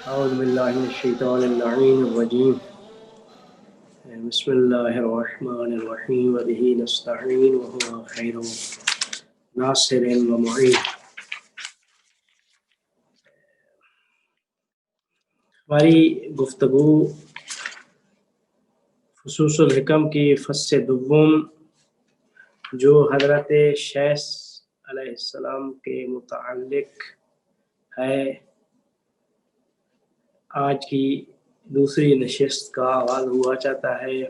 اعوذ باللہ من الشیطان اللعین الرجیم بسم اللہ الرحمن الرحیم وبہ نستعین وهو خیر ناصر و معین۔ ہماری گفتگو فصوص الحکم کی فصل دوم جو حضرت شیخ علیہ السلام کے متعلق ہے، آج کی دوسری نشست کا آغاز ہوا چاہتا ہے۔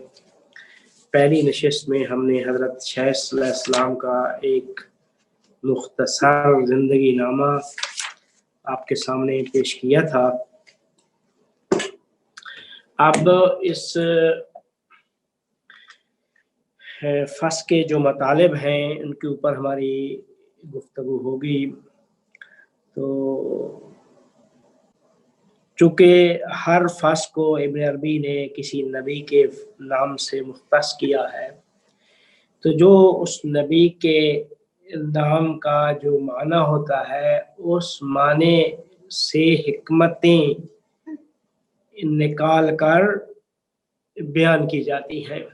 پہلی نشست میں ہم نے حضرت شیخ علیہ السلام کا ایک مختصر زندگی نامہ آپ کے سامنے پیش کیا تھا۔ اب اس فصل کے جو مطالب ہیں ان کے اوپر ہماری گفتگو ہوگی۔ تو چونکہ ہر فصل کو ابن عربی نے کسی نبی کے نام سے مختص کیا ہے، تو جو اس نبی کے نام کا جو معنی ہوتا ہے اس معنی سے حکمتیں نکال کر بیان کی جاتی ہیں۔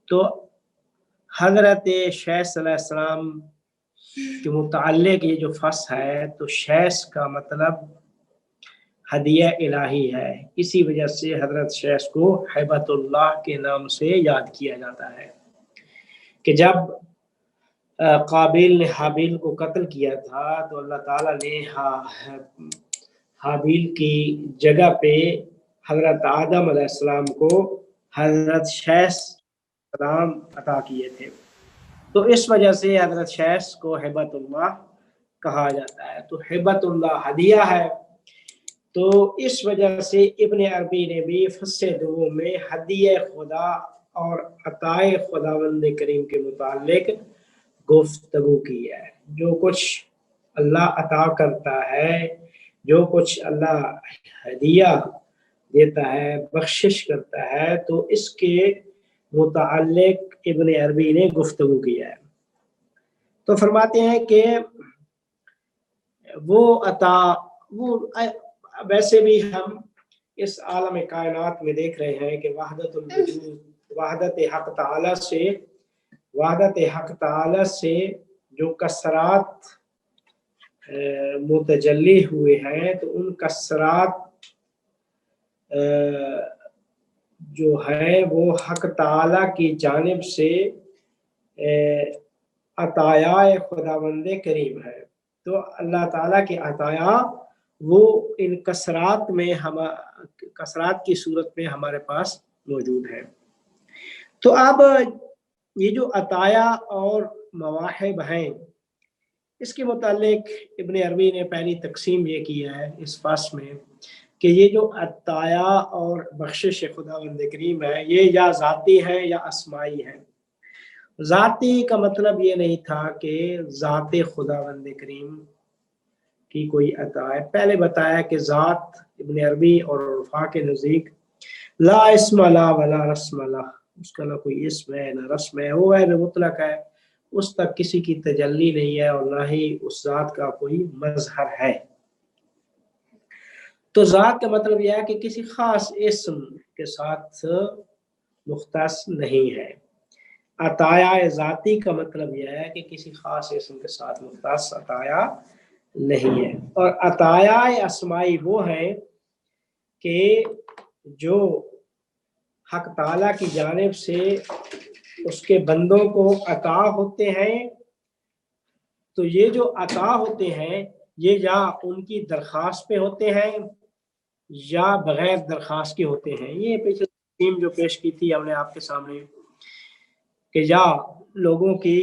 تو حضرت شیخ صلی اللہ علیہ وسلم کے متعلق یہ جو فصل ہے، تو شیخ کا مطلب ہدیہ الہی ہے، اسی وجہ سے حضرت شیخ کو ہیبت اللہ کے نام سے یاد کیا جاتا ہے کہ جب قابیل نے حابیل کو قتل کیا تھا تو اللہ تعالیٰ نے حابیل کی جگہ پہ حضرت آدم علیہ السلام کو حضرت شیخ سلام عطا کیے تھے، تو اس وجہ سے حضرت شیخ کو ہیبت اللہ کہا جاتا ہے۔ تو ہیبت اللہ ہدیہ ہے، تو اس وجہ سے ابن عربی نے بھی فصل دوم میں ہدیہ خدا اور عطائے خداوند کریم کے متعلق گفتگو کی ہے۔ جو کچھ اللہ عطا کرتا ہے، جو کچھ اللہ ہدیہ دیتا ہے، بخشش کرتا ہے، تو اس کے متعلق ابن عربی نے گفتگو کیا ہے۔ تو فرماتے ہیں کہ وہ عطا، وہ ویسے بھی ہم اس عالم کائنات میں دیکھ رہے ہیں کہ وحدت الوجود، وحدت حق تعالی سے جو کثرات متجلی ہوئے ہیں، تو ان کثرات جو ہے وہ حق تعالی کی جانب سے عطایا خداوند کریم ہے۔ تو اللہ تعالیٰ کی عطایا وہ ان کثرات میں کثرات کی صورت میں ہمارے پاس موجود ہے۔ تو اب یہ جو عطایا اور مواہب ہیں، اس کے متعلق ابن عربی نے پہلی تقسیم یہ کی ہے اس فصل میں کہ یہ جو عطایا اور بخشش خداوند کریم ہے، یہ یا ذاتی ہے یا اسمائی ہے۔ ذاتی کا مطلب یہ نہیں تھا کہ ذات خداوند کریم کی کوئی عطا ہے۔ پہلے بتایا کہ ذات ابن عربی اور عرفاء کے نزدیک لا اسم لا ولا رسم لا، اس کا نہ کوئی اسم ہے نہ رسم ہے، وہ ہے مطلق ہے، اس تک کسی کی تجلی نہیں ہے اور نہ ہی اس ذات کا کوئی مظہر ہے۔ تو ذات کا مطلب یہ ہے کہ کسی خاص اسم کے ساتھ مختص نہیں ہے۔ عطایا ذاتی کا مطلب یہ ہے کہ کسی خاص اسم کے ساتھ مختص عطایا نہیں ہے۔ اور عطایا اسمائی وہ ہے کہ جو حق تعالیٰ کی جانب سے اس کے بندوں کو عطا ہوتے ہیں، تو یہ جو عطا ہوتے ہیں یہ یا ان کی درخواست پہ ہوتے ہیں یا بغیر درخواست کے ہوتے ہیں۔ یہ پچھلی تقسیم جو پیش کی تھی ہم نے آپ کے سامنے کہ یا لوگوں کی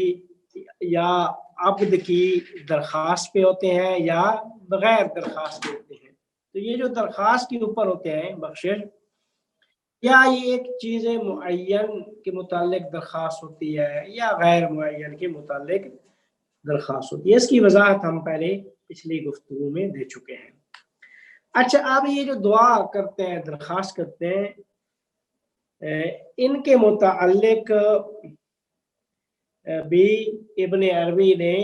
یا عبد کی درخواست پہ ہوتے ہیں یا بغیر درخواست کے ہوتے ہیں. تو یہ جو درخواست کے اوپر ہوتے ہیں بخشش، یا یہ ایک چیز معین کے متعلق درخواست ہوتی ہے یا غیر معین کے متعلق درخواست ہوتی ہے، اس کی وضاحت ہم پہلے پچھلی گفتگو میں دے چکے ہیں. اچھا، اب یہ جو دعا کرتے ہیں، درخواست کرتے ہیں، ان کے متعلق بھی ابن عربی نے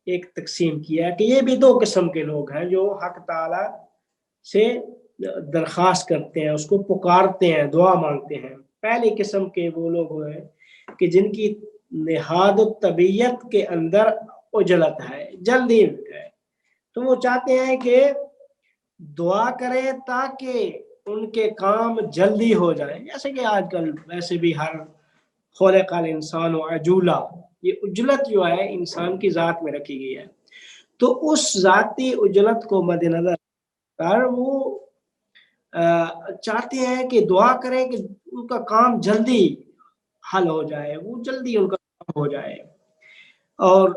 ایک تقسیم کیا کہ یہ بھی 2 قسم کے لوگ ہیں جو حق تعالی سے درخواست کرتے ہیں، اس کو پکارتے ہیں، دعا مانگتے ہیں. پہلی قسم کے وہ لوگ ہیں کہ جن کی نہاد طبیعت کے اندر عجلت ہے، جلدی ہے، تو وہ چاہتے ہیں کہ دعا کریں تاکہ ان کے کام جلدی ہو جائیں. جیسے کہ آج کل ویسے بھی ہر خلق الانسان عجولا، یہ عجلت جو ہے انسان کی ذات میں رکھی گئی ہے، تو اس ذاتی عجلت کو مد نظر کر وہ چاہتے ہیں کہ دعا کریں کہ ان کا کام جلدی حل ہو جائے، وہ جلدی ان کا کام ہو جائے. اور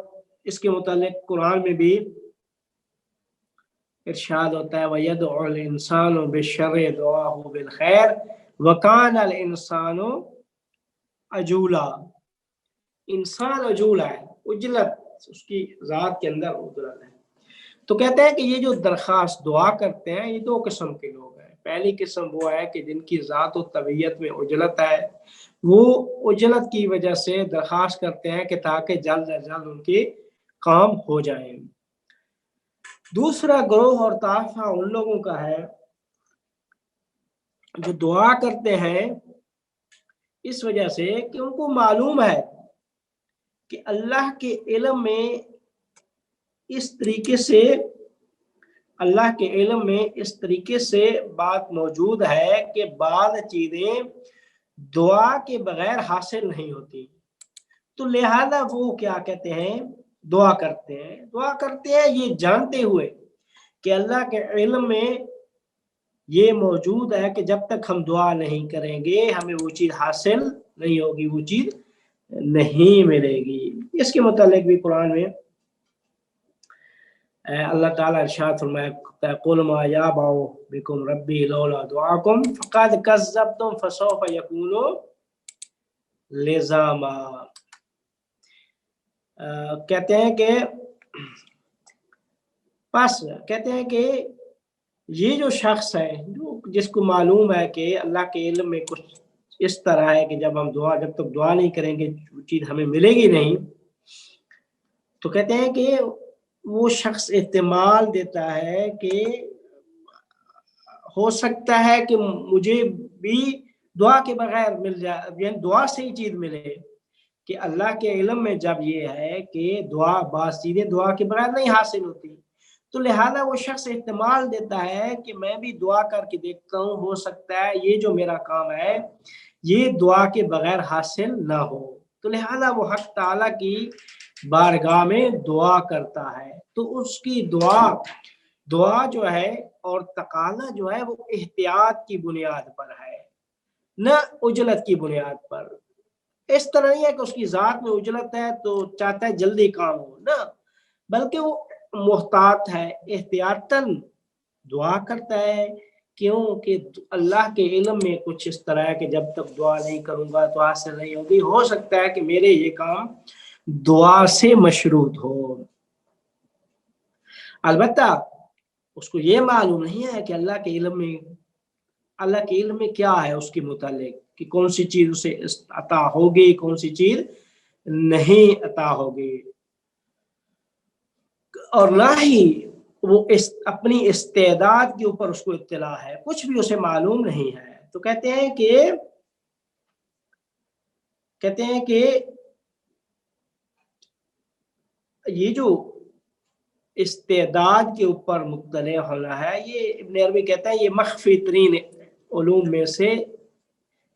اس کے متعلق قرآن میں بھی ارشاد ہوتا ہے وَيَدْعُ الْإِنسَانُ بِالشَّرِّ دُعَاهُ بِالْخَيْرِ وَكَانَ الْإِنسَانُ عجولا. انسان عجول ہے، عجلت اس کی ذات کے اندر عجلت ہے. تو کہتے ہیں کہ یہ جو درخواست دعا کرتے ہیں یہ 2 قسم کے لوگ ہیں. پہلی قسم وہ ہے کہ جن کی ذات و طبیعت میں عجلت ہے، وہ عجلت کی وجہ سے درخواست کرتے ہیں کہ تاکہ جلد از جلد ان کے کام ہو جائیں. دوسرا گروہ اور طائفہ ان لوگوں کا ہے جو دعا کرتے ہیں اس وجہ سے کہ ان کو معلوم ہے کہ اللہ کے علم میں اس طریقے سے بات موجود ہے کہ بعض چیزیں دعا کے بغیر حاصل نہیں ہوتی. تو لہذا وہ کیا کہتے ہیں، دعا کرتے ہیں یہ جانتے ہوئے کہ اللہ کے علم میں یہ موجود ہے کہ جب تک ہم دعا نہیں کریں گے ہمیں وہ چیز حاصل نہیں ہوگی، وہ چیز نہیں ملے گی. اس کے متعلق بھی قرآن میں اللہ تعالیٰ ارشاد فرمایا قُلْ مَا يَعْبَأُ بِكُمْ رَبِّي لَوْلَا دُعَاؤُكُمْ فَقَدْ كَذَّبْتُمْ فَسَوْفَ يَكُونُ لِزَامًا. کہتے ہیں کہ یہ جو شخص ہے جس کو معلوم ہے کہ اللہ کے علم میں کچھ اس طرح ہے کہ جب تک دعا نہیں کریں گے وہ چیز ہمیں ملے گی نہیں، تو کہتے ہیں کہ وہ شخص احتمال دیتا ہے کہ ہو سکتا ہے کہ مجھے بھی دعا کے بغیر مل جائے، یعنی دعا سے ہی چیز ملے، کہ اللہ کے علم میں جب یہ ہے کہ بعض چیزیں دعا کے بغیر نہیں حاصل ہوتی، تو لہذا وہ شخص احتمال دیتا ہے کہ میں بھی دعا کر کے دیکھتا ہوں، ہو سکتا ہے یہ جو میرا کام ہے یہ دعا کے بغیر حاصل نہ ہو. تو لہذا وہ حق تعالیٰ کی بارگاہ میں دعا کرتا ہے. تو اس کی دعا جو ہے اور تقاضا جو ہے وہ احتیاط کی بنیاد پر ہے، نہ عجلت کی بنیاد پر. اس طرح نہیں ہے کہ اس کی ذات میں عجلت ہے تو چاہتا ہے جلدی کام ہو، نہ، بلکہ وہ محتاط ہے، احتیاطاً دعا کرتا ہے. کیونکہ اللہ کے علم میں کچھ اس طرح ہے کہ جب تک دعا نہیں کروں گا تو حاصل نہیں ہوگی، ہو سکتا ہے کہ میرے یہ کام دعا سے مشروط ہو. البتہ اس کو یہ معلوم نہیں ہے کہ اللہ کے علم میں کیا ہے اس کے متعلق، کہ کون سی چیز اسے عطا ہوگی، کون سی چیز نہیں عطا ہوگی، اور نہ ہی وہ اپنی استعداد کے اوپر اس کو اطلاع ہے، کچھ بھی اسے معلوم نہیں ہے. تو کہتے ہیں کہ یہ جو استعداد کے اوپر مطلع ہونا ہے، یہ ابن عربی کہتا ہے یہ مخفی ترین علوم میں سے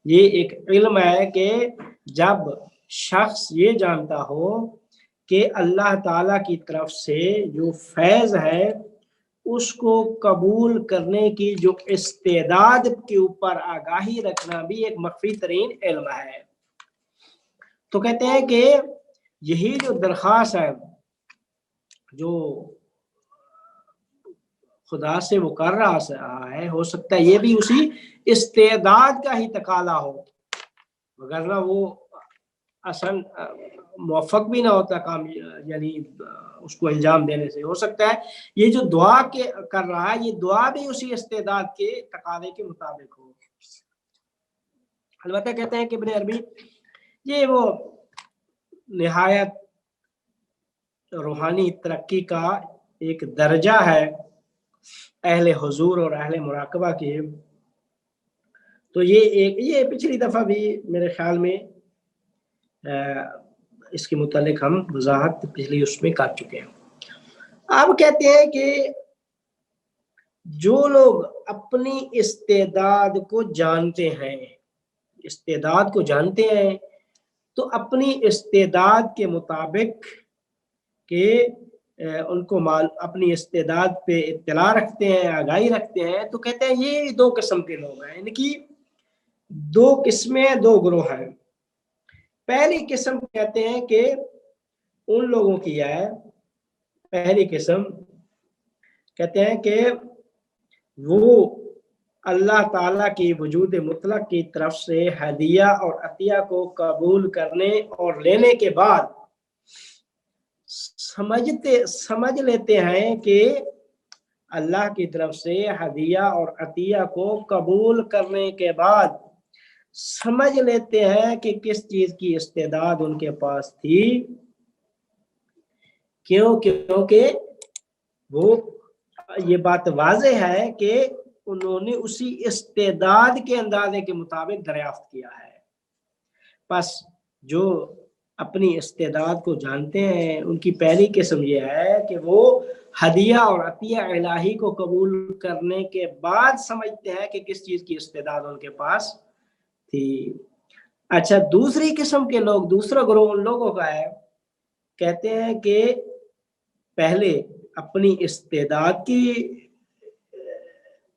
یہ ایک علم ہے کہ جب شخص یہ جانتا ہو کہ اللہ تعالیٰ کی طرف سے جو فیض ہے اس کو قبول کرنے کی جو استعداد کے اوپر آگاہی رکھنا بھی ایک مخفی ترین علم ہے. تو کہتے ہیں کہ یہی جو درخواست ہے جو خدا سے وہ کر رہا ہے، ہو سکتا ہے یہ بھی اسی استعداد کا ہی تقاضا ہو، وگرنہ وہ اصل موفق بھی نہ ہوتا کام، یعنی اس کو الزام دینے سے۔ ہو سکتا ہے یہ جو دعا کے کر رہا ہے، یہ دعا بھی اسی استعداد کے تقاضے کے مطابق ہو۔ البتہ کہتے ہیں کہ ابن عربی یہ وہ نہایت روحانی ترقی کا ایک درجہ ہے اہل حضور اور اہل مراقبہ کی۔ تو یہ پچھلی دفعہ بھی میرے خیال میں اس کے متعلق ہم وضاحت پچھلی اس میں کر چکے ہیں۔ اب کہتے ہیں کہ جو لوگ اپنی استعداد کو جانتے ہیں، استعداد کو جانتے ہیں تو اپنی استعداد کے مطابق کہ ان کو اپنی استعداد پہ اطلاع رکھتے ہیں، آگاہی رکھتے ہیں، تو کہتے ہیں یہ دو قسم کے لوگ ہیں، ان کی دو قسمیں، دو گروہ ہیں۔ پہلی قسم کہتے ہیں کہ ان لوگوں کی ہے، پہلی قسم کہتے ہیں کہ وہ اللہ تعالیٰ کی وجود مطلق کی طرف سے ہدیہ اور عطیہ کو قبول کرنے اور لینے کے بعد سمجھ لیتے ہیں کہ اللہ کی طرف سے ہدیہ اور عطیہ کو قبول کرنے کے بعد سمجھ لیتے ہیں کہ کس چیز کی استعداد ان کے پاس تھی، کیونکہ وہ یہ بات واضح ہے کہ انہوں نے اسی استعداد کے اندازے کے مطابق دریافت کیا ہے۔ پس جو اپنی استعداد کو جانتے ہیں ان کی پہلی قسم یہ ہے کہ وہ ہدیہ اور عطیہ الہی کو قبول کرنے کے بعد سمجھتے ہیں کہ کس چیز کی استعداد ان کے پاس تھی۔ اچھا، دوسری قسم کے لوگ، دوسرا گروہ ان لوگوں کا ہے، کہتے ہیں کہ پہلے اپنی استعداد کی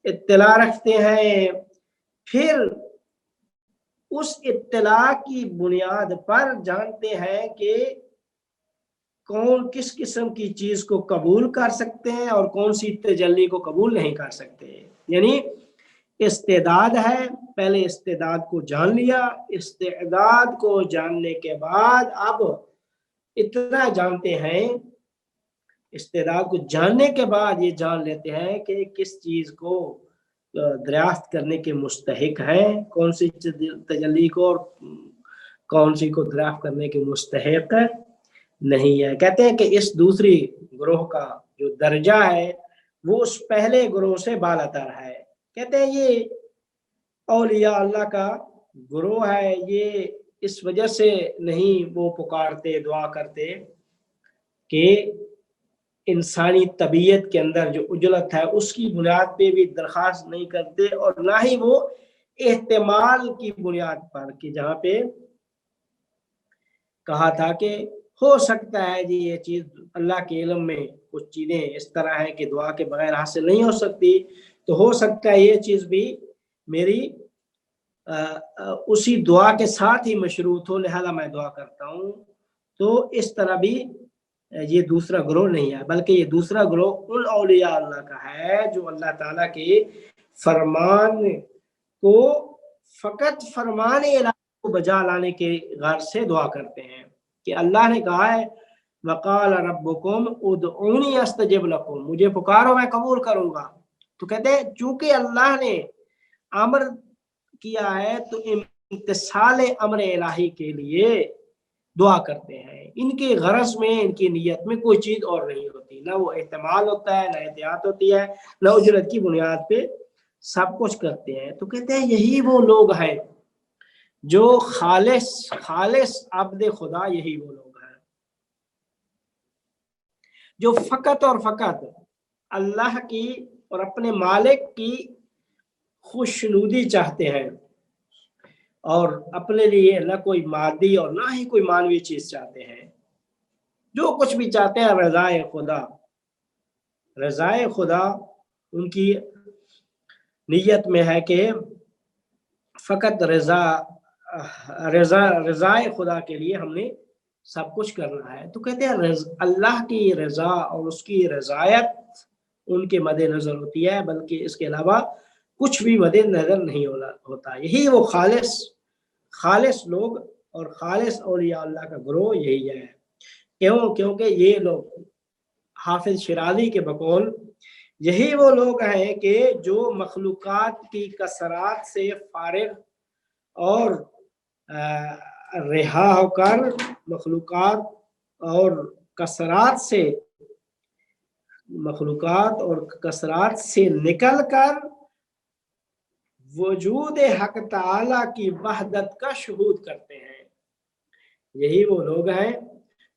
اطلاع رکھتے ہیں، پھر اس اطلاع کی بنیاد پر جانتے ہیں کہ کون کس قسم کی چیز کو قبول کر سکتے ہیں اور کون سی تجلی کو قبول نہیں کر سکتے۔ یعنی استعداد ہے، پہلے استعداد کو جان لیا، استعداد کو جاننے کے بعد اب اتنا جانتے ہیں، استعداد کو جاننے کے بعد یہ جان لیتے ہیں کہ کس چیز کو دریافت کرنے کے مستحق ہیں، کون سی تجلی کو اور کون سی کو دریافت کرنے کے مستحق نہیں ہے۔ کہتے ہیں کہ اس دوسری گروہ کا جو درجہ ہے وہ اس پہلے گروہ سے بالاتر ہے۔ کہتے ہیں یہ اولیاء اللہ کا گروہ ہے، یہ اس وجہ سے نہیں وہ پکارتے، دعا کرتے کہ انسانی طبیعت کے اندر جو عجلت ہے اس کی بنیاد پہ بھی درخواست نہیں کرتے، اور نہ ہی وہ احتمال کی بنیاد پر، کہ جہاں پہ کہا تھا کہ ہو سکتا ہے جی یہ چیز اللہ کے علم میں کچھ چیزیں اس طرح ہیں کہ دعا کے بغیر حاصل نہیں ہو سکتی، تو ہو سکتا ہے یہ چیز بھی میری اسی دعا کے ساتھ ہی مشروط ہو، لہذا میں دعا کرتا ہوں۔ تو اس طرح بھی یہ دوسرا گروہ نہیں ہے، بلکہ یہ دوسرا گروہ ان اولیاء اللہ کا ہے جو اللہ تعالیٰ کے فرمان کو فقط فرمان الہی کو بجا لانے کے غرض سے دعا کرتے ہیں، کہ اللہ نے کہا ہے وقال ربکم ادعونی استجب لکم، مجھے پکارو میں قبول کروں گا۔ تو کہتے ہیں چونکہ اللہ نے امر کیا ہے تو امتثال امر الہی کے لیے دعا کرتے ہیں، ان کے غرض میں، ان کی نیت میں کوئی چیز اور نہیں ہوتی، نہ وہ احتمال ہوتا ہے، نہ احتیاط ہوتی ہے، نہ اجرت کی بنیاد پہ سب کچھ کرتے ہیں۔ تو کہتے ہیں یہی وہ لوگ ہیں جو خالص عبد خدا، یہی وہ لوگ ہیں جو فقط اور فقط اللہ کی اور اپنے مالک کی خوشنودی چاہتے ہیں، اور اپنے لیے نہ کوئی مادی اور نہ ہی کوئی مانوی چیز چاہتے ہیں، جو کچھ بھی چاہتے ہیں رضائے خدا، رضائے خدا ان کی نیت میں ہے کہ فقط رضائے خدا کے لیے ہم نے سب کچھ کرنا ہے. تو کہتے ہیں اللہ کی رضا اور اس کی رضایت ان کے مد نظر ہوتی ہے، بلکہ اس کے علاوہ کچھ بھی مد نظر نہیں ہوتا. یہی وہ خالص لوگ اور خالص اولیاء اللہ کا گروہ یہی ہے. کیونکہ یہ لوگ حافظ شیرازی کے بقول یہی وہ لوگ ہیں کہ جو مخلوقات کی کثرات سے فارغ اور رہا ہو کر مخلوقات اور کثرات سے نکل کر وجود حق تعالی کی وحدت کا شہود کرتے ہیں. یہی وہ لوگ ہیں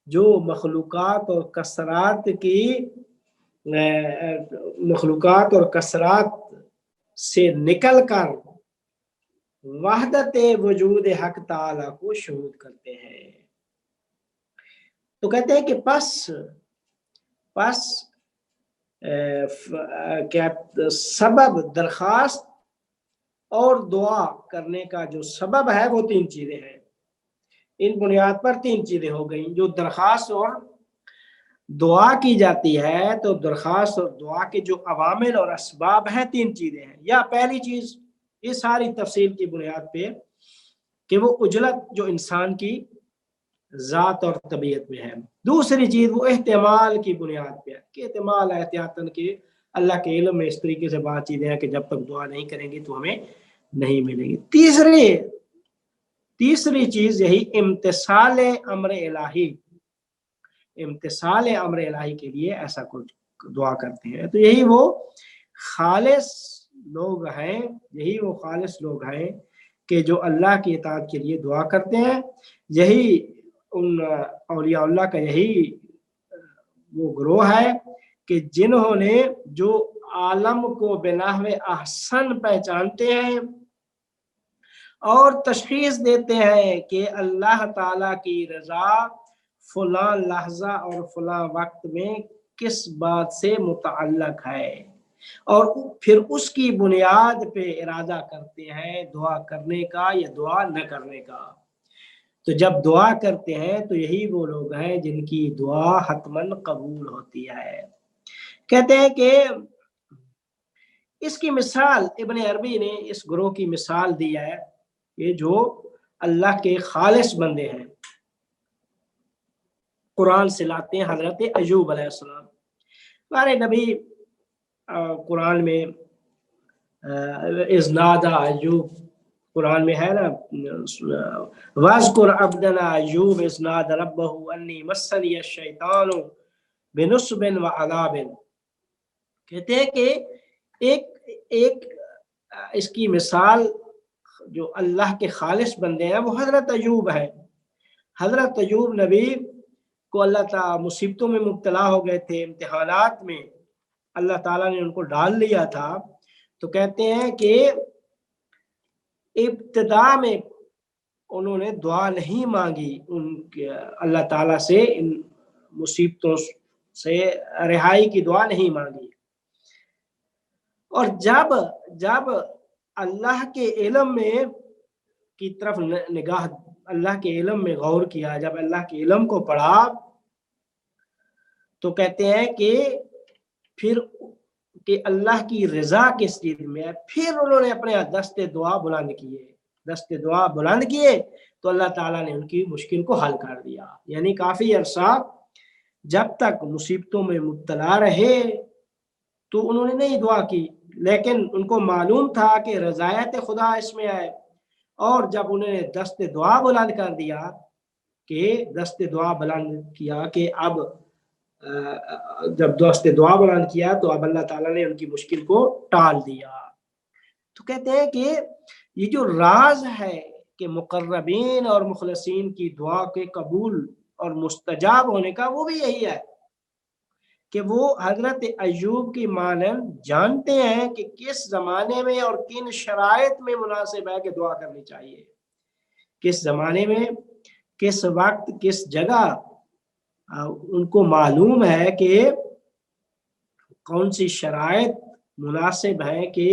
جو مخلوقات اور کثرات سے نکل کر وحدت وجود حق تعالی کو شہود کرتے ہیں. تو کہتے ہیں کہ پس کیا سبب درخواست اور دعا کرنے کا جو سبب ہے وہ 3 چیزیں ہیں. ان بنیاد پر 3 چیزیں ہو گئیں. جو درخواست اور دعا کی جاتی ہے تو درخواست اور دعا کے جو عوامل اور اسباب ہیں 3 چیزیں ہیں. یا پہلی چیز یہ ساری تفصیل کی بنیاد پہ کہ وہ عجلت جو انسان کی ذات اور طبیعت میں ہے. دوسری چیز وہ احتمال کی بنیاد پہ ہے کہ احتمال احتیاطاً کہ اللہ کے علم میں اس طریقے سے بات چیزیں ہیں کہ جب تک دعا نہیں کریں گی تو ہمیں نہیں ملے گی. تیسری چیز یہی امتثال امر الہی کے لیے ایسا کچھ دعا کرتے ہیں. تو یہی وہ خالص لوگ ہیں کہ جو اللہ کی اطاعت کے لیے دعا کرتے ہیں. یہی ان اولیاء اللہ کا یہی وہ گروہ ہے کہ جنہوں نے جو عالم کو بنحو احسن پہچانتے ہیں اور تشخیص دیتے ہیں کہ اللہ تعالی کی رضا فلاں لحظہ اور فلاں وقت میں کس بات سے متعلق ہے، اور پھر اس کی بنیاد پہ ارادہ کرتے ہیں دعا کرنے کا یا دعا نہ کرنے کا. تو جب دعا کرتے ہیں تو یہی وہ لوگ ہیں جن کی دعا حتماً قبول ہوتی ہے. کہتے ہیں کہ اس کی مثال ابن عربی نے اس گروہ کی مثال دی ہے کہ جو اللہ کے خالص بندے ہیں، قرآن سے لاتے ہیں حضرت ایوب علیہ السلام. ہمارے نبی قرآن میں ازنادا ایوب قرآن میں ہے نا، واذکر عبدنا ایوب اذ نادى ربه انی مسنی الشیطان بنصب وعذاب. کہتے ہیں کہ ایک اس کی مثال جو اللہ کے خالص بندے ہیں وہ حضرت ایوب ہے. حضرت ایوب نبی کو اللہ تعالیٰ مصیبتوں میں مبتلا ہو گئے تھے، امتحانات میں اللہ تعالیٰ نے ان کو ڈال لیا تھا. تو کہتے ہیں کہ ابتدا میں انہوں نے دعا نہیں مانگی اللہ تعالیٰ سے، ان مصیبتوں سے رہائی کی دعا نہیں مانگی. اور جب اللہ کے علم میں کی طرف نگاہ، اللہ کے علم میں غور کیا، جب اللہ کے علم کو پڑھا تو کہتے ہیں کہ پھر کہ اللہ کی رضا کس چیز میں ہے، پھر انہوں نے اپنے دست دعا بلند کیے تو اللہ تعالیٰ نے ان کی مشکل کو حل کر دیا. یعنی کافی عرصہ جب تک مصیبتوں میں مبتلا رہے تو انہوں نے نہیں دعا کی، لیکن ان کو معلوم تھا کہ رضایت خدا اس میں ہے. اور جب انہوں نے دست دعا بلند کر دیا کہ اب جب دست دعا بلند کیا تو اب اللہ تعالیٰ نے ان کی مشکل کو ٹال دیا. تو کہتے ہیں کہ یہ جو راز ہے کہ مقربین اور مخلصین کی دعا کے قبول اور مستجاب ہونے کا، وہ بھی یہی ہے کہ وہ حضرت ایوب کی مانند جانتے ہیں کہ کس زمانے میں اور کن شرائط میں مناسب ہے کہ دعا کرنی چاہیے، کس زمانے میں، کس وقت، کس جگہ. ان کو معلوم ہے کہ کون سی شرائط مناسب ہے کہ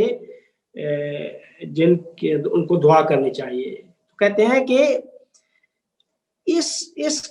جن کے ان کو دعا کرنی چاہیے. کہتے ہیں کہ اس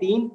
3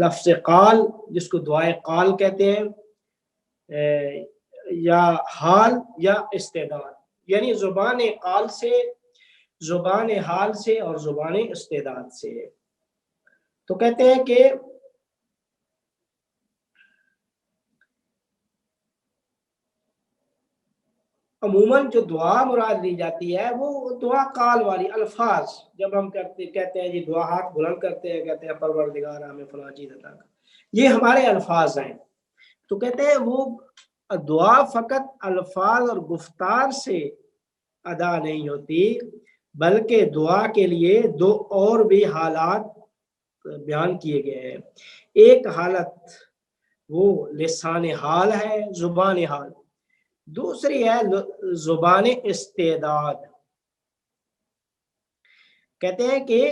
لفظ قال جس کو دعائے قال کہتے ہیں، یا حال یا استعداد، یعنی زبان قال سے، زبان حال سے اور زبان استعداد سے۔ تو کہتے ہیں کہ عموماً جو دعا مراد لی جاتی ہے وہ دعا قال والی الفاظ، جب ہم کہتے ہیں جی دعا ہاتھ بلند کرتے ہیں، کہتے ہیں پروردگار ہمیں فلاں چیز عطا کر، یہ ہمارے الفاظ ہیں۔ تو کہتے ہیں وہ دعا فقط الفاظ اور گفتار سے ادا نہیں ہوتی، بلکہ دعا کے لیے دو اور بھی حالات بیان کیے گئے ہیں۔ ایک حالت وہ لسان حال ہے، زبان حال، دوسری ہے زبان استعداد۔ کہتے ہیں کہ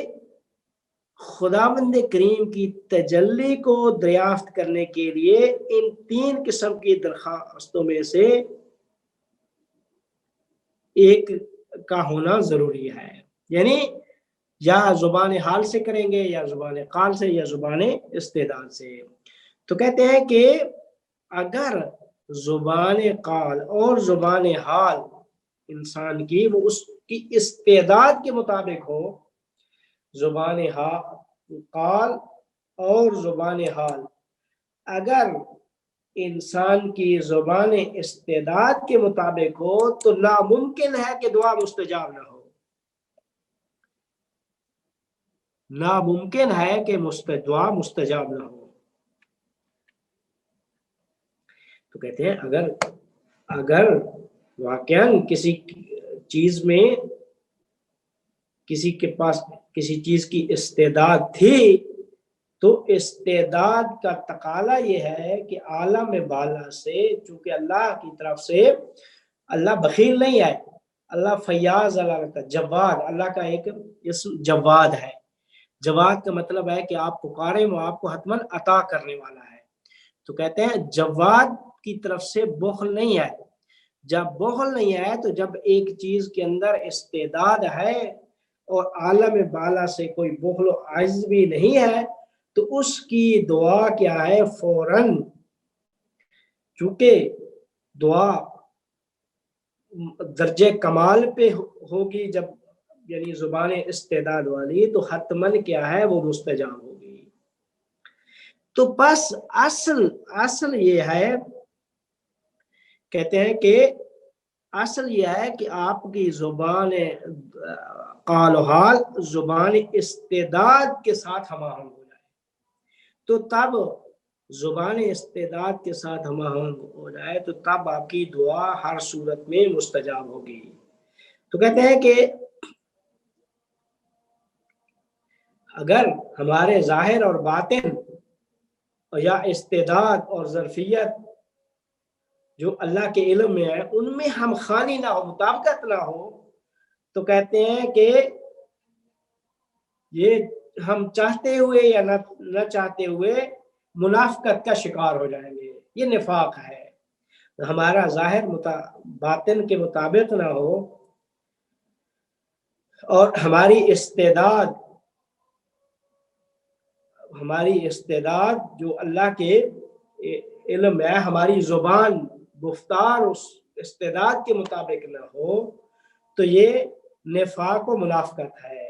خداوند کریم کی تجلی کو دریافت کرنے کے لیے ان تین قسم کی درخواستوں میں سے ایک کا ہونا ضروری ہے، یعنی یا زبان حال سے کریں گے، یا زبان قال سے، یا زبان استعداد سے۔ تو کہتے ہیں کہ اگر زبان قال اور زبان حال انسان کی وہ اس کی استعداد کے مطابق ہو، زبان قال اور زبان حال اگر انسان کی زبان استعداد کے مطابق ہو تو ناممکن ہے کہ دعا مستجاب نہ ہو، ناممکن ہے کہ دعا مستجاب نہ ہو۔ تو کہتے ہیں اگر واقعاً کسی چیز میں کسی کے پاس کسی چیز کی استعداد تھی تو استعداد کا تقاضا یہ ہے کہ عالم بالا سے، چونکہ اللہ کی طرف سے اللہ بخیل نہیں ہے، اللہ فیاض، اللہ کا جواد، اللہ کا ایک اسم جواد ہے۔ جواد کا مطلب ہے کہ آپ پکاریں وہ آپ کو حتماً عطا کرنے والا ہے۔ تو کہتے ہیں جواد کی طرف سے بخل نہیں ہے۔ جب بخل نہیں ہے تو جب ایک چیز کے اندر استعداد ہے اور عالم بالا سے کوئی بخل و عجز بھی نہیں ہے تو اس کی دعا کیا ہے، فوراً، چونکہ دعا درجے کمال پہ ہوگی جب یعنی زبان استعداد والی، تو حتماً کیا ہے وہ مستجاب ہوگی۔ تو بس اصل یہ ہے، کہتے ہیں کہ اصل یہ ہے کہ آپ کی زبان قال و حال زبان استعداد کے ساتھ ہم آہنگ ہو جائے، تو تب زبان استعداد کے ساتھ ہم آہنگ ہو جائے تو تب آپ کی دعا ہر صورت میں مستجاب ہوگی۔ تو کہتے ہیں کہ اگر ہمارے ظاہر اور باطن یا استعداد اور ظرفیت جو اللہ کے علم میں ہے ان میں ہم خانی نہ ہو، مطابقت نہ ہو، تو کہتے ہیں کہ یہ ہم چاہتے ہوئے یا نہ چاہتے ہوئے منافقت کا شکار ہو جائیں گے، یہ نفاق ہے۔ ہمارا ظاہر باطن کے مطابق نہ ہو اور ہماری استعداد جو اللہ کے علم ہے، ہماری زبان گفتار اس استعداد کے مطابق نہ ہو تو یہ نفاق و منافقت ہے۔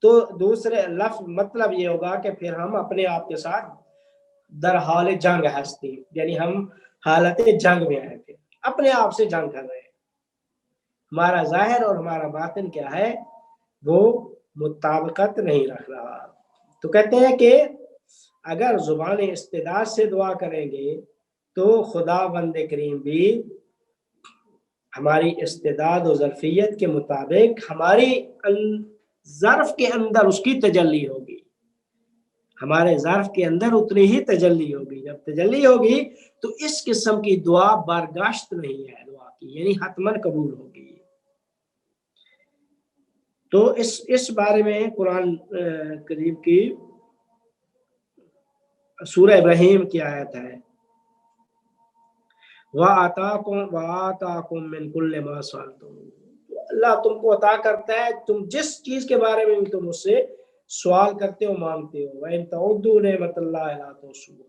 تو دوسرے لفظ مطلب یہ ہوگا کہ پھر ہم اپنے آپ کے ساتھ در حال جنگ ہستی، یعنی ہم حالت جنگ میں ہیں، پھر اپنے آپ سے جنگ کر رہے ہیں، ہمارا ظاہر اور ہمارا باطن کیا ہے وہ مطابقت نہیں رکھ رہا۔ تو کہتے ہیں کہ اگر زبان استعداد سے دعا کریں گے تو خدا بند کریم بھی ہماری استعداد و ظرفیت کے مطابق ہماری ظرف کے اندر اس کی تجلی ہوگی، ہمارے ظرف کے اندر اتنی ہی تجلی ہوگی۔ جب تجلی ہوگی تو اس قسم کی دعا برداشت نہیں ہے دعا کی، یعنی حتماً قبول ہوگی۔ تو اس بارے میں قرآن کریم کی سورہ ابراہیم کی آیت ہے، وَآتَاكُم مِّن كُلِّ مَا سَأَلْتُمُوهُ، اللہ تم کو عطا کرتا ہے تم جس چیز کے بارے میں بھی تم اس سے سوال کرتے ہو مانگتے ہو. وَإِن تَعُدُّوا نِعْمَتَ اللَّهِ لَا تُحْصُوهَا،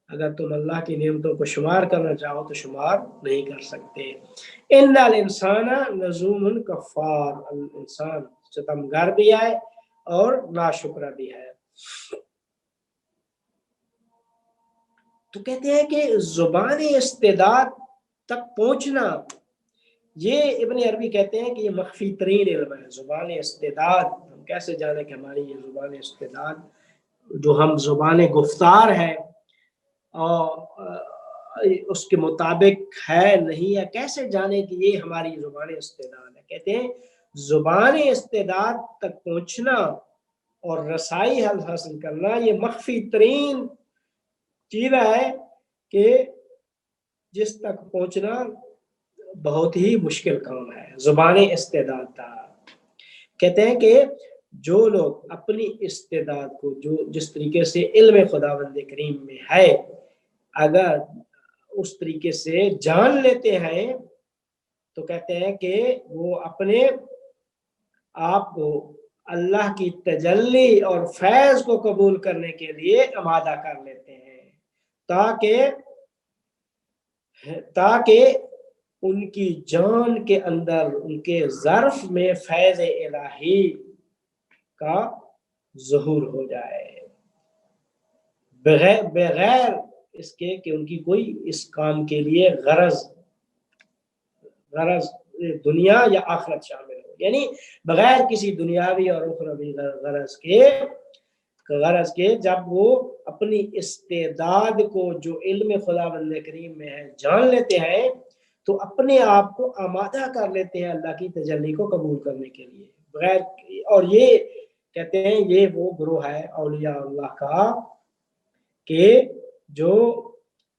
اگر تم اللہ کی نعمتوں کو شمار کرنا چاہو تو شمار نہیں کر سکتے. ان الانسان لظلوم کفار، انسان ستمگر بھی ہے اور ناشکرہ بھی ہے. تو کہتے ہیں کہ زبان استعداد تک پہنچنا، یہ ابن عربی کہتے ہیں کہ یہ مخفی ترین علم ہے. زبان استعداد، ہم کیسے جانیں کہ ہماری یہ زبان استعداد جو ہم زبان گفتار ہے اور اس کے مطابق ہے نہیں ہے، کیسے جانے کہ یہ ہماری زبان استعداد ہے؟ کہتے ہیں زبان استعداد تک پہنچنا اور رسائی حاصل کرنا یہ مخفی ترین چیز ہے کہ جس تک پہنچنا بہت ہی مشکل کام ہے. زبان استعداد تھا. کہتے ہیں کہ جو لوگ اپنی استعداد کو جو جس طریقے سے علم خداوند کریم میں ہے اگر اس طریقے سے جان لیتے ہیں تو کہتے ہیں کہ وہ اپنے آپ کو اللہ کی تجلی اور فیض کو قبول کرنے کے لیے آمادہ کر لیتے ہیں تاکہ ان کی جان کے اندر ان کے ظرف میں فیض الہی کا ظہور ہو جائے، بغیر اس کے کہ ان کی کوئی اس کام کے لیے غرض دنیا یا آخرت شامل ہو. یعنی بغیر کسی دنیاوی اور اخروی غرض کے جب وہ اپنی استعداد کو جو علم خداوند کریم میں ہے جان لیتے ہیں تو اپنے آپ کو آمادہ کر لیتے ہیں اللہ کی تجلی کو قبول کرنے کے لیے بغیر. اور یہ کہتے ہیں یہ وہ گروہ ہے اولیاء اللہ کا کہ جو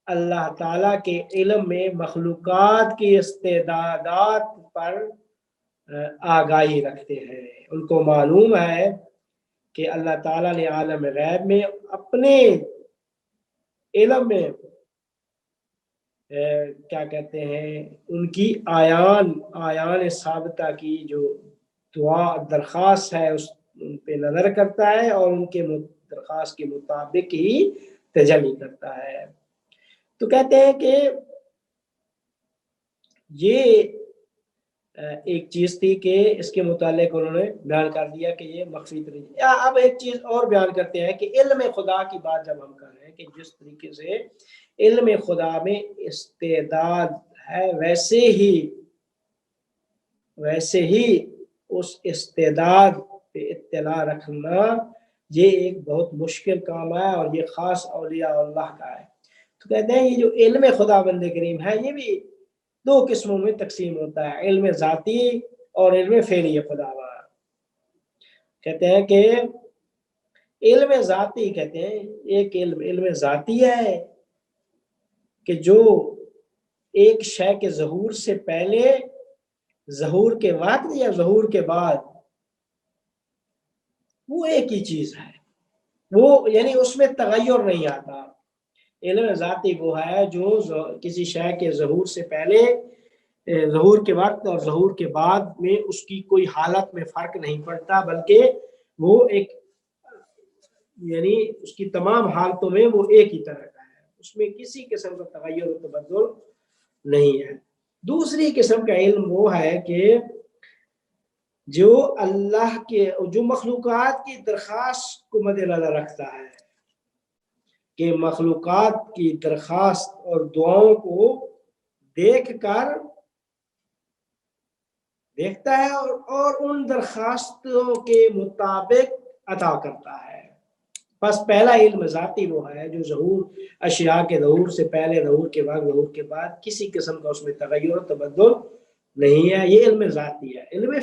اللہ تعالیٰ کے علم میں مخلوقات کی استعدادات پر آگاہی رکھتے ہیں. ان کو معلوم ہے کہ اللہ تعالیٰ نے عالم غیب میں اپنے علم میں کیا کہتے ہیں ان کی آیان ثابتہ کی جو دعا درخواست ہے ان پہ نظر کرتا ہے اور ان کے درخواست کے مطابق ہی تجلی کرتا ہے. تو کہتے ہیں کہ یہ ایک چیز تھی کہ اس کے متعلق انہوں نے بیان کر دیا کہ یہ مخفی ترین. اب ایک چیز اور بیان کرتے ہیں کہ علم خدا کی بات جب ہم کر رہے ہیں کہ جس طریقے سے علم خدا میں استعداد ہے ویسے ہی اس استعداد پہ اطلاع رکھنا یہ ایک بہت مشکل کام ہے اور یہ خاص اولیاء اللہ کا ہے. تو کہتے ہیں یہ جو علم خداوند کریم ہے یہ بھی دو قسموں میں تقسیم ہوتا ہے، علم ذاتی اور علم فعلی خدا. کہتے ہیں کہ علم ذاتی کہتے ہیں ایک علم ذاتی ہے کہ جو ایک شے کے ظہور سے پہلے، ظہور کے وقت یا ظہور کے بعد وہ ایک ہی چیز ہے، وہ یعنی اس میں تغیر نہیں آتا. علم ذاتی وہ ہے جو کسی شے کے ظہور سے پہلے، ظہور کے وقت اور ظہور کے بعد میں اس کی کوئی حالت میں فرق نہیں پڑتا بلکہ وہ ایک یعنی اس کی تمام حالتوں میں وہ ایک ہی طرح کا ہے، اس میں کسی قسم کا تغیر و تبدل نہیں ہے. دوسری قسم کا علم وہ ہے کہ جو اللہ کے جو مخلوقات کی درخواست کو مد نظر رکھتا ہے کہ مخلوقات کی درخواست اور دعاؤں کو دیکھتا ہے اور ان درخواستوں کے مطابق عطا کرتا ہے. بس پہلا علم ذاتی وہ ہے جو ظہور اشیاء کے ظہور سے پہلے، ظہور کے بعد، ظہور کے بعد کسی قسم کا اس میں تغیر و تبدل نہیں ہے، یہ علم ذاتی ہے. علم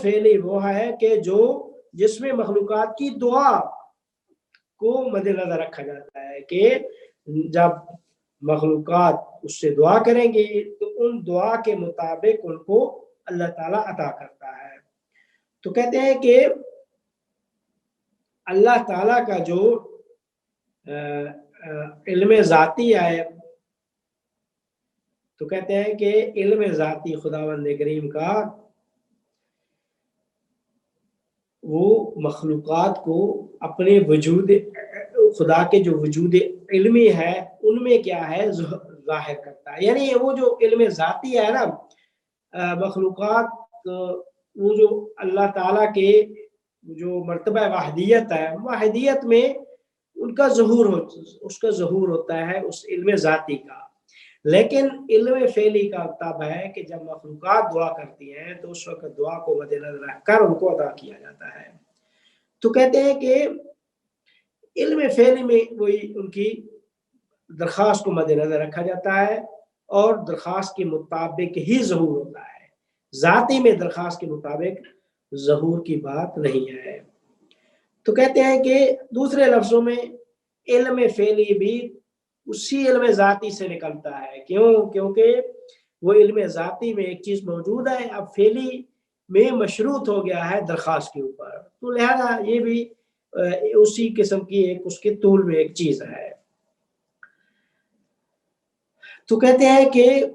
فعلی وہ ہے کہ جس میں مخلوقات کی دعا کو مد نظر رکھا جاتا ہے کہ جب مخلوقات اس سے دعا کریں گی تو ان دعا کے مطابق ان کو اللہ تعالیٰ عطا کرتا ہے. تو کہتے ہیں کہ اللہ تعالیٰ کا جو علم ذاتی ہے تو کہتے ہیں کہ علم ذاتی خداوند کریم کا وہ مخلوقات کو اپنے وجود خدا کے جو وجود علمی ہے ان میں کیا ہے ظاہر کرتا ہے. یعنی وہ جو علم ذاتی ہے نا مخلوقات وہ جو اللہ تعالیٰ کے جو مرتبہ وحدیت ہے وحدیت میں ان کا ظہور اس کا ظہور ہوتا ہے اس علم ذاتی کا. لیکن علم فعلی کا تب ہے کہ جب مخلوقات دعا کرتی ہیں تو اس وقت دعا کو مد نظر رکھ کر ان کو ادا کیا جاتا ہے. تو کہتے ہیں کہ علم فعلی میں وہی ان کی درخواست کو مد نظر رکھا جاتا ہے اور درخواست کے مطابق ہی ظہور ہوتا ہے. ذاتی میں درخواست کے مطابق ظہور کی بات نہیں ہے. تو کہتے ہیں کہ دوسرے لفظوں میں علم فعلی بھی اسی علم ذاتی سے نکلتا ہے. کیونکہ وہ علم ذاتی میں ایک چیز موجود ہے اب فعلی میں مشروط ہو گیا ہے درخواست کے اوپر. تو لہذا یہ بھی اسی قسم کی ایک اس کے طول میں ایک چیز ہے. تو کہتے ہیں کہ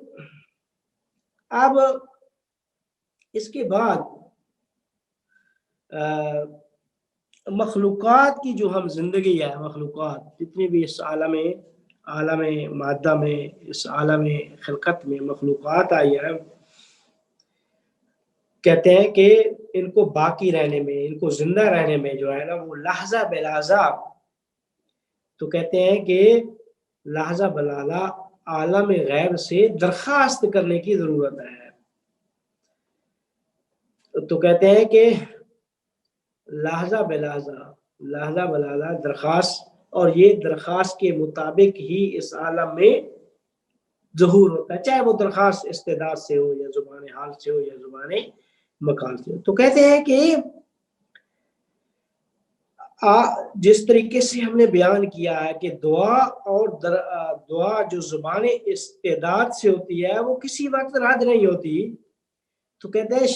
اب اس کے بعد مخلوقات کی جو ہم زندگی ہے مخلوقات جتنی بھی اس عالم مادہ میں اس عالم خلقت میں مخلوقات آئی ہے کہتے ہیں کہ ان کو باقی رہنے میں ان کو زندہ رہنے میں جو ہے نا وہ لحظہ بے لحظہ تو کہتے ہیں کہ لحظہ بلحظہ عالم غیب سے درخواست کرنے کی ضرورت ہے. تو کہتے ہیں کہ لحظہ بے لحظہ درخواست اور یہ درخواست کے مطابق ہی اس عالم میں ظہور ہوتا ہے چاہے وہ درخواست استعداد سے ہو یا زبان حال سے ہو یا زبان مقال سے ہو. تو کہتے ہیں کہ جس طریقے سے ہم نے بیان کیا ہے کہ دعا اور دعا جو زبان استعداد سے ہوتی ہے وہ کسی وقت رد نہیں ہوتی. تو کہتے ہیں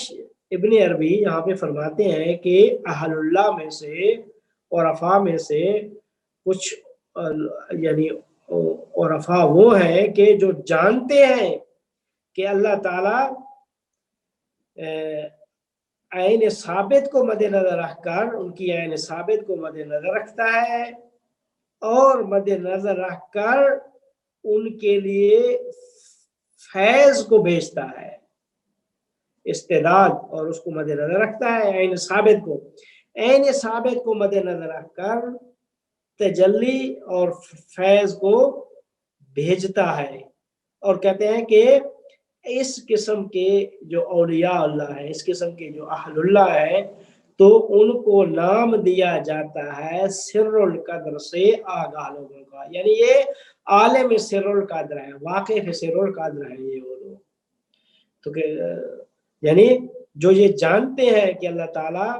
ابن عربی یہاں پہ فرماتے ہیں کہ اہل اللہ میں سے عرفاء میں سے کچھ یعنی عرفاء وہ ہیں کہ جو جانتے ہیں کہ اللہ تعالیٰ عین ثابت کو مد نظر رکھ کر ان کی عین ثابت کو مد نظر رکھتا ہے اور مد نظر رکھ کر ان کے لیے فیض کو بھیجتا ہے. استعداد اور اس کو مد نظر رکھتا ہے عین ثابت کو مد نظر رکھ کر تجلی اور فیض کو بھیجتا ہے. اور کہتے ہیں کہ اس قسم کے جو اولیاء اللہ ہے اس قسم کے جو اہل اللہ ہے تو ان کو نام دیا جاتا ہے سر القدر سے آگاہ لوگوں کا. یعنی یہ عالم سر القدر ہے واقف سر القدر ہے یہ وہ لوگ. تو کہ یعنی جو یہ جانتے ہیں کہ اللہ تعالیٰ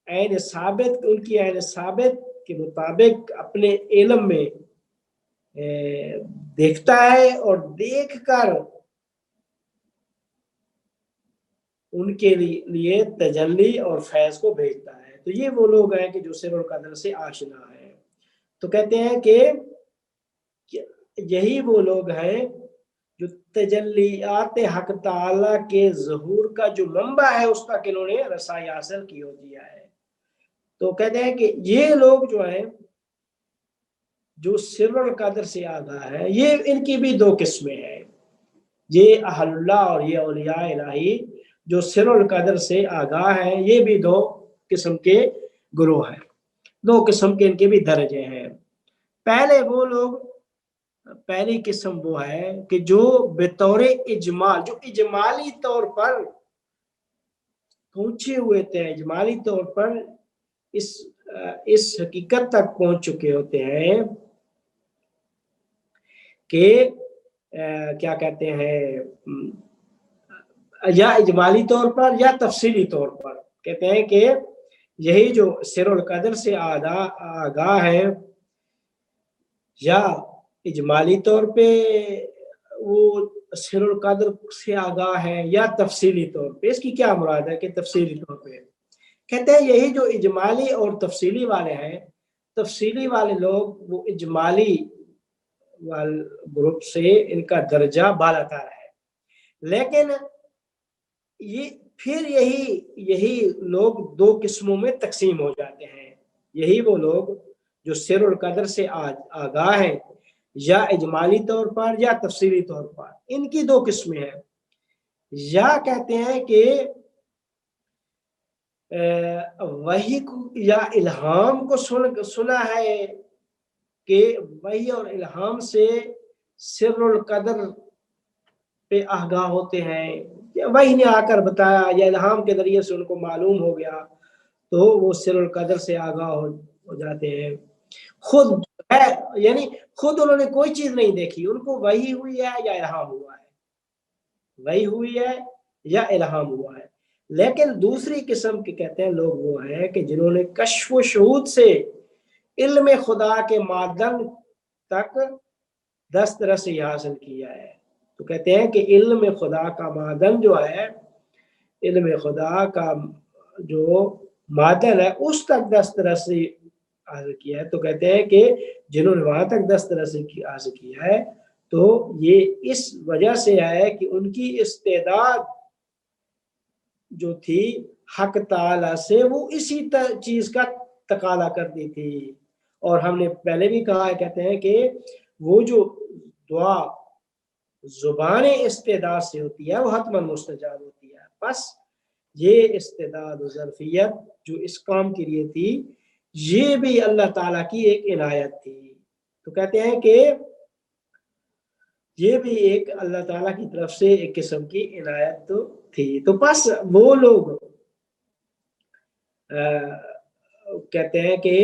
عین ثابت ان کی عین ثابت کے مطابق اپنے علم میں دیکھتا ہے اور دیکھ کر ان کے لیے تجلی اور فیض کو بھیجتا ہے. تو یہ وہ لوگ ہیں کہ جو سر القدر سے آشنا ہے. تو کہتے ہیں کہ یہی وہ لوگ ہیں جو تجلیات حق تعالیٰ کے ظہور کا جو منبع ہے اس تک انہوں نے رسائی حاصل کی ہوتی ہے. تو کہتے ہیں کہ یہ لوگ جو ہیں جو سر القدر سے آگاہ ہے یہ ان کی بھی دو قسمیں ہیں. یہ اہل اللہ اور یہ اولیاء الہی جو سر القدر سے آگاہ ہیں یہ بھی دو قسم کے گروہ ہیں دو قسم کے ان کے بھی درجے ہیں. پہلے وہ لوگ پہلی قسم وہ ہے کہ جو بطور اجمال جو اجمالی طور پر پہنچے ہوئے تھے اجمالی طور پر اس حقیقت تک پہنچ چکے ہوتے ہیں کہ کیا کہتے ہیں یا اجمالی طور پر یا تفصیلی طور پر کہتے ہیں کہ یہی جو سر القدر سے آگاہ ہے یا اجمالی طور پہ وہ سر القدر سے آگاہ ہے یا تفصیلی طور پہ. اس کی کیا مراد ہے کہ تفصیلی طور پہ کہتے ہیں یہی جو اجمالی اور تفصیلی والے ہیں تفصیلی والے لوگ وہ اجمالی گروپ سے ان کا درجہ بالا تر ہے لیکن یہ پھر یہی لوگ دو قسموں میں تقسیم ہو جاتے ہیں. یہی وہ لوگ جو سر القدر سے آگاہ ہیں یا اجمالی طور پر یا تفصیلی طور پر، ان کی دو قسمیں ہیں. یا کہتے ہیں کہ وحی یا الہام کو سنا ہے کہ وحی اور الہام سے سر القدر پہ آگاہ ہوتے ہیں، وحی نے آ کر بتایا یا الہام کے ذریعے سے ان کو معلوم ہو گیا تو وہ سر القدر سے آگاہ ہو جاتے ہیں. خود ہے یعنی خود انہوں نے کوئی چیز نہیں دیکھی، ان کو وحی ہوئی ہے یا الہام ہوا ہے، وحی ہوئی ہے یا الہام ہوا ہے. لیکن دوسری قسم کے کہتے ہیں لوگ وہ ہیں کہ جنہوں نے کشف و شہود سے علم خدا کے معدن تک دسترسی حاصل کیا ہے. تو کہتے ہیں کہ علم خدا کا معدن جو ہے، علم خدا کا جو معدن ہے اس تک دسترسی حاصل کیا ہے. تو کہتے ہیں کہ جنہوں نے وہاں تک دسترسی حاصل کیا ہے تو یہ اس وجہ سے ہے کہ ان کی استعداد جو تھی حق تعالی سے وہ اسی چیز کا تقاضا کرتی تھی. اور ہم نے پہلے بھی کہا ہے، کہتے ہیں کہ وہ جو دعا زبان استعداد سے ہوتی ہے وہ حتماً مستجاب ہوتی ہے. بس یہ استعداد و ظرفیت جو اس کام کے لیے تھی یہ بھی اللہ تعالیٰ کی ایک عنایت تھی. تو کہتے ہیں کہ یہ بھی ایک اللہ تعالیٰ کی طرف سے ایک قسم کی عنایت تو تھی. تو بس وہ لوگ کہتے ہیں کہ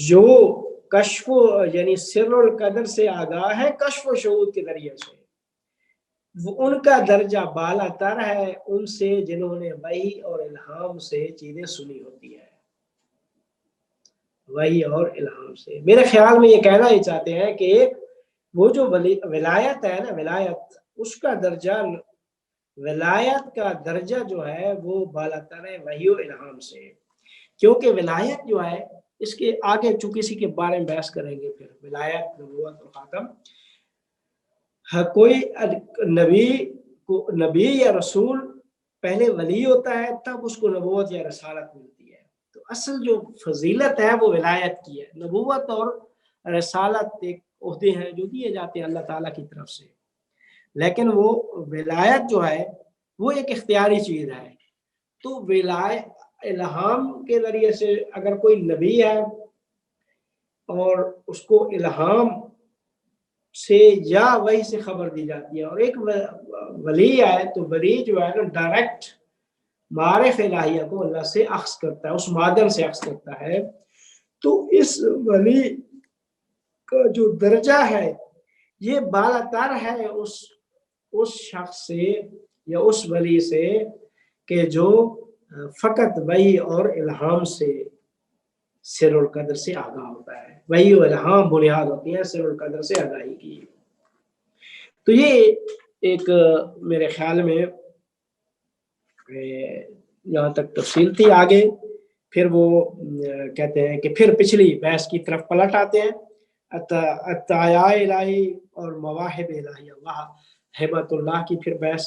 جو کشف یعنی سر القدر سے آگاہ ہے کشف و شہود کے ذریعے سے، وہ ان کا درجہ بالا تر ہے ان سے جنہوں نے وحی اور الہام سے چیزیں سنی ہوتی ہے. وحی اور الہام سے میرے خیال میں یہ کہنا ہی چاہتے ہیں کہ وہ جو ولایت ہے نا، ولایت اس کا درجہ، ولایت کا درجہ جو ہے وہ بالا تر ہے وحی و الہام سے. کیونکہ ولایت جو ہے اس کے آگے چونکہ اسی کے بارے میں بحث کریں گے. پھر ولایت، نبوت اور خاتم، کوئی نبی یا رسول پہلے ولی ہوتا ہے تب اس کو نبوت یا رسالت ملتی ہے. تو اصل جو فضیلت ہے وہ ولایت کی ہے. نبوت اور رسالت ایک عہدے ہیں جو دیے جاتے ہیں اللہ تعالیٰ کی طرف سے، لیکن وہ ولایت جو ہے وہ ایک اختیاری چیز ہے. تو ولایت الہام کے ذریعے سے اگر کوئی نبی ہے اور اس کو الہام سے یا وحی سے خبر دی جاتی ہے، اور ایک ولی ہے تو ولی جو ہے نا ڈائریکٹ معارف الہیہ کو اللہ سے اخذ کرتا ہے، اس معدن سے اخذ کرتا ہے. تو اس ولی کا جو درجہ ہے یہ بالا تر ہے اس شخص سے یا اس ولی سے کہ جو فقط وحی اور الہام سے سر القدر سے آگاہ ہوتا ہے. وحی و الہام بنیاد ہوتی ہے سر القدر سے آگاہی کی. تو یہ ایک میرے خیال میں یہاں تک تفصیل تھی. آگے پھر وہ کہتے ہیں کہ پھر پچھلی بحث کی طرف پلٹ آتے ہیں، عطایا الہی اور مواہب الہی، اللہ ہبت اللہ کی پھر بحث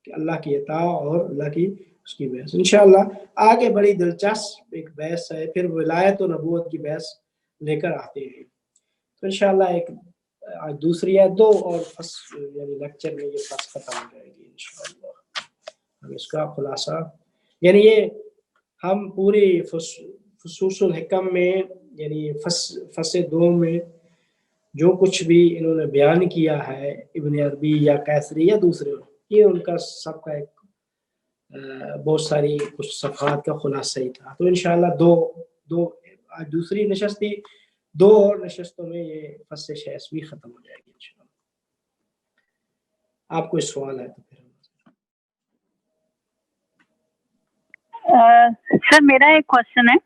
کہ اللہ کی عطا اور اللہ کی اس کی بحث. انشاءاللہ آگے بڑی دلچسپ ایک بحث ہے، پھر ولایت و نبوت کی بحث لے کر آتے ہیں. تو انشاءاللہ ایک آج دوسری ہے، دو اور یعنی لیکچر میں یہ فصل ختم ہو جائے گی انشاءاللہ. ہم اس کا خلاصہ یعنی یہ ہم پوری فصوص الحکم میں یعنی فصل 2 میں جو کچھ بھی انہوں نے بیان کیا ہے ابن عربی یا قیصری یا دوسرے، یہ ان کا سب کا ایک بہت ساری کچھ صفحات کا خلاصہ ہی تھا. تو انشاءاللہ دو آج دوسری نشست تھی، 2 اور نشستوں میں یہ فصل 6 بھی ختم ہو جائے گی انشاءاللہ. آپ کوئی سوال ہے تو پھر سر میرا ایک کوشچن ہے.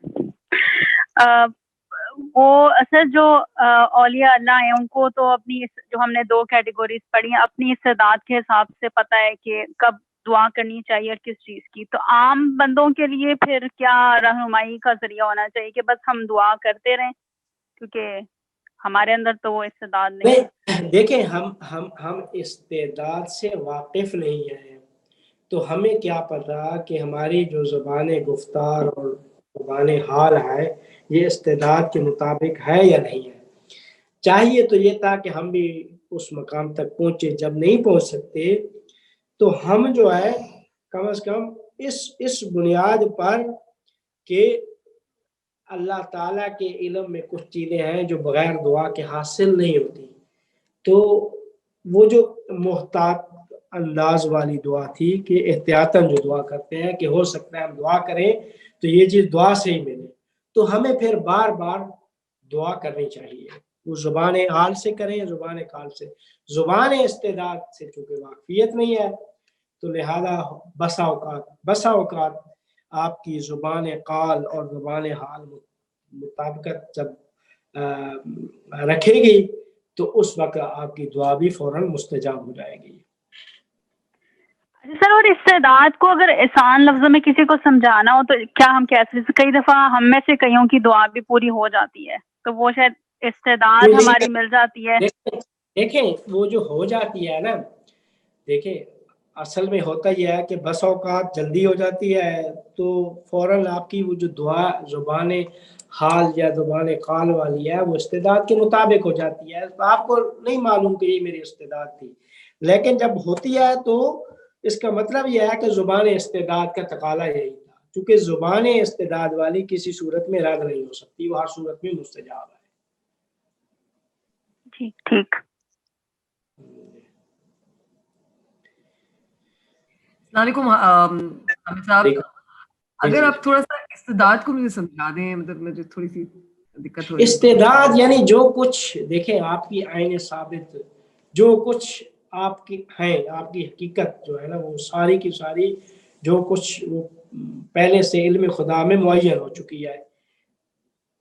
وہ سر جو اولیاء اللہ ہیں ان کو تو اپنی جو ہم نے 2 کیٹیگوریز پڑھی ہیں اپنی استعداد کے حساب سے پتہ ہے کہ کب دعا کرنی چاہیے اور کس چیز کی. تو عام بندوں کے لیے پھر کیا رہنمائی کا ذریعہ ہونا چاہیے کہ بس ہم دعا کرتے رہیں کیونکہ ہمارے اندر تو وہ استعداد نہیں ہے؟ دیکھیں ہم استعداد سے واقف نہیں ہیں، تو ہمیں کیا پتا کہ ہماری جو زبان گفتار اور زبان حال ہے یہ استعداد کے مطابق ہے یا نہیں ہے. چاہیے تو یہ تھا کہ ہم بھی اس مقام تک پہنچے. جب نہیں پہنچ سکتے تو ہم جو ہے کم از کم اس بنیاد پر کہ اللہ تعالیٰ کے علم میں کچھ چیزیں ہیں جو بغیر دعا کے حاصل نہیں ہوتی، تو وہ جو محتاط انداز والی دعا تھی کہ احتیاطاً جو دعا کرتے ہیں کہ ہو سکتا ہے ہم دعا کریں تو یہ چیز دعا سے ہی ملے، تو ہمیں پھر بار بار دعا کرنی چاہیے. وہ زبان حال سے کریں، زبان قال سے. زبان استعداد سے چونکہ واقفیت نہیں ہے تو لہذا بسا اوقات آپ کی زبان قال اور زبان حال مطابقت جب رکھے گی تو اس وقت آپ کی دعا بھی فوراً مستجاب ہو جائے گی. سر، اور استعداد کو اگر آسان لفظوں میں کسی کو سمجھانا ہو تو کیا ہم کیسے؟ کئی دفعہ ہم میں سے کئیوں کی دعا بھی پوری ہو جاتی ہے تو وہ شاید استعداد ہماری مل جاتی ہے. دیکھیں وہ جو ہو جاتی ہے نا، دیکھیں اصل میں ہوتا یہ ہے کہ بس اوقات جلدی ہو جاتی ہے تو فوراً آپ کی وہ جو دعا زبان حال یا زبان قال والی ہے وہ استعداد کے مطابق ہو جاتی ہے. آپ کو نہیں معلوم کہ یہ میری استعداد تھی، لیکن جب ہوتی ہے تو اس کا مطلب یہ ہے کہ زبان استعداد کا تقاضا یہی تھا، چونکہ زبان استعداد والی کسی صورت میں رد نہیں ہو سکتی، وہ ہر صورت میں مستجاب ہے. ٹھیک. السلام علیکم حامد صاحب، اگر آپ تھوڑا سا استعداد کو مجھے سمجھا دیں، مطلب مجھے تھوڑی سی دقت ہو رہی ہے. استعداد یعنی جو کچھ دیکھیں آپ کی عین ثابت جو کچھ آپ کی ہیں، آپ کی حقیقت جو ہے نا وہ ساری کی ساری جو کچھ وہ پہلے سے علم خدا میں معین ہو چکی ہے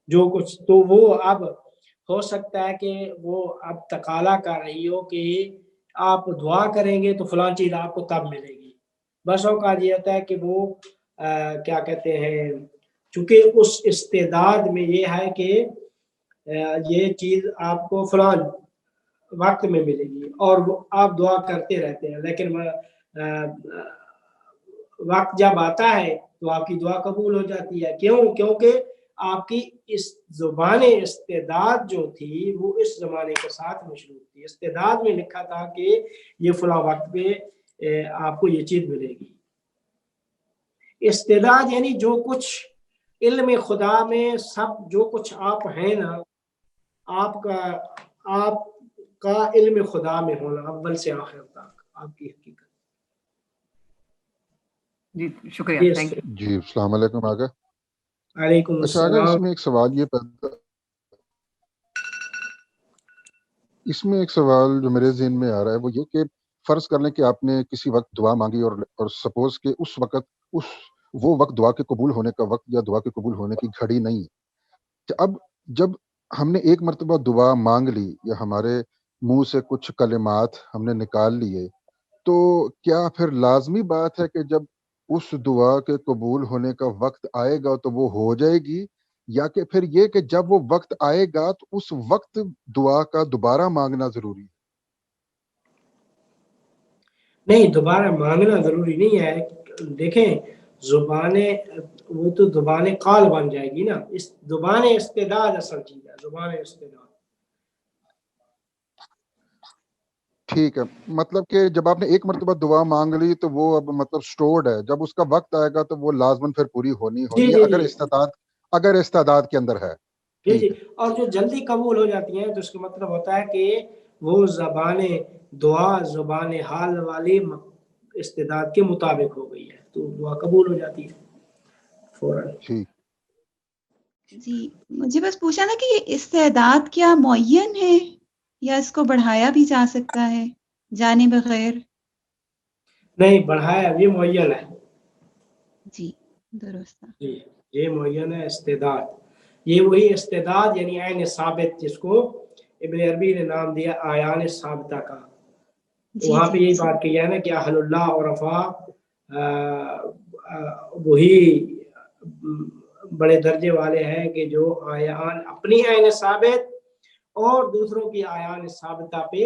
جو کچھ، تو وہ اب ہو سکتا ہے کہ وہ اب تقاضا کر رہی ہو کہ آپ دعا کریں گے تو فلاں چیز آپ کو تب ملے گی. بس اوقات یہ ہوتا ہے کہ وہ کیا کہتے ہیں، چونکہ اس استعداد میں یہ ہے کہ یہ چیز آپ کو فلاں وقت میں ملے گی اور آپ دعا کرتے رہتے ہیں، لیکن وقت جب آتا ہے تو آپ کی دعا قبول ہو جاتی ہے. کیونکہ آپ کی اس زبان استعداد جو تھی وہ اس زمانے کے ساتھ مشروط تھی. استعداد میں لکھا تھا کہ یہ فلاں وقت پہ آپ کو یہ چیز ملے گی. استعداد یعنی جو کچھ علم خدا میں سب جو کچھ آپ ہیں نا، آپ کا علم خدا میں ہونا اول سے آخر تک آپ کی حقیقت. جی شکریہ، تھینک یو. جی السلام علیکم. آگے وعلیکم اچھا، اگر السلام. اس میں ایک سوال جو میرے ذہن میں آ رہا ہے وہ یہ کہ فرض کر لیں کہ آپ نے کسی وقت دعا مانگی اور سپوز کہ اس وقت وہ وقت دعا کے قبول ہونے کا وقت یا دعا کے قبول ہونے کی گھڑی نہیں ہے. اب جب ہم نے ایک مرتبہ دعا مانگ لی یا ہمارے منہ سے کچھ کلمات ہم نے نکال لیے، تو کیا پھر لازمی بات ہے کہ جب اس دعا کے قبول ہونے کا وقت آئے گا تو وہ ہو جائے گی، یا کہ پھر یہ کہ جب وہ وقت آئے گا تو اس وقت دعا کا دوبارہ مانگنا ضروری ہے؟ نہیں، دوبارہ مانگنا ضروری نہیں ہے. دیکھیں وہ تو زبان قال بن جائے گی نا. اس زبان استعداد اصل چیز ہے، زبان استعداد. ٹھیک ہے، مطلب کہ جب آپ نے ایک مرتبہ دعا مانگ لی تو وہ اب مطلب سٹورڈ ہے، جب اس کا وقت آئے گا تو وہ لازماً پھر پوری ہونی ہے اگر استعداد کے اندر ہے. جی. اور جو جلدی قبول ہو جاتی ہیں تو اس کا مطلب ہوتا ہے کہ وہ زبان حال والی استعداد کے مطابق ہو گئی ہے تو دعا قبول ہو جاتی ہے فوراً. ٹھیک. جی مجھے بس پوچھنا تھا کہ یہ استعداد کیا معین ہے یا اس کو بڑھایا بھی جا سکتا ہے جانے بغیر؟ نہیں، بڑھایا بھی معین ہے. جی درست. جی یہ معین ہے استعداد. یہ وہی استعداد یعنی عین ثابت جس کو ابن عربی نے نام دیا آیان ثابتہ کا. وہاں پہ یہی بات کی ہے نا کہ اہل اللہ اور رفا وہی بڑے درجے والے ہیں کہ جو آیان اپنی عین ثابت اور دوسروں کی آیان ثابتہ پہ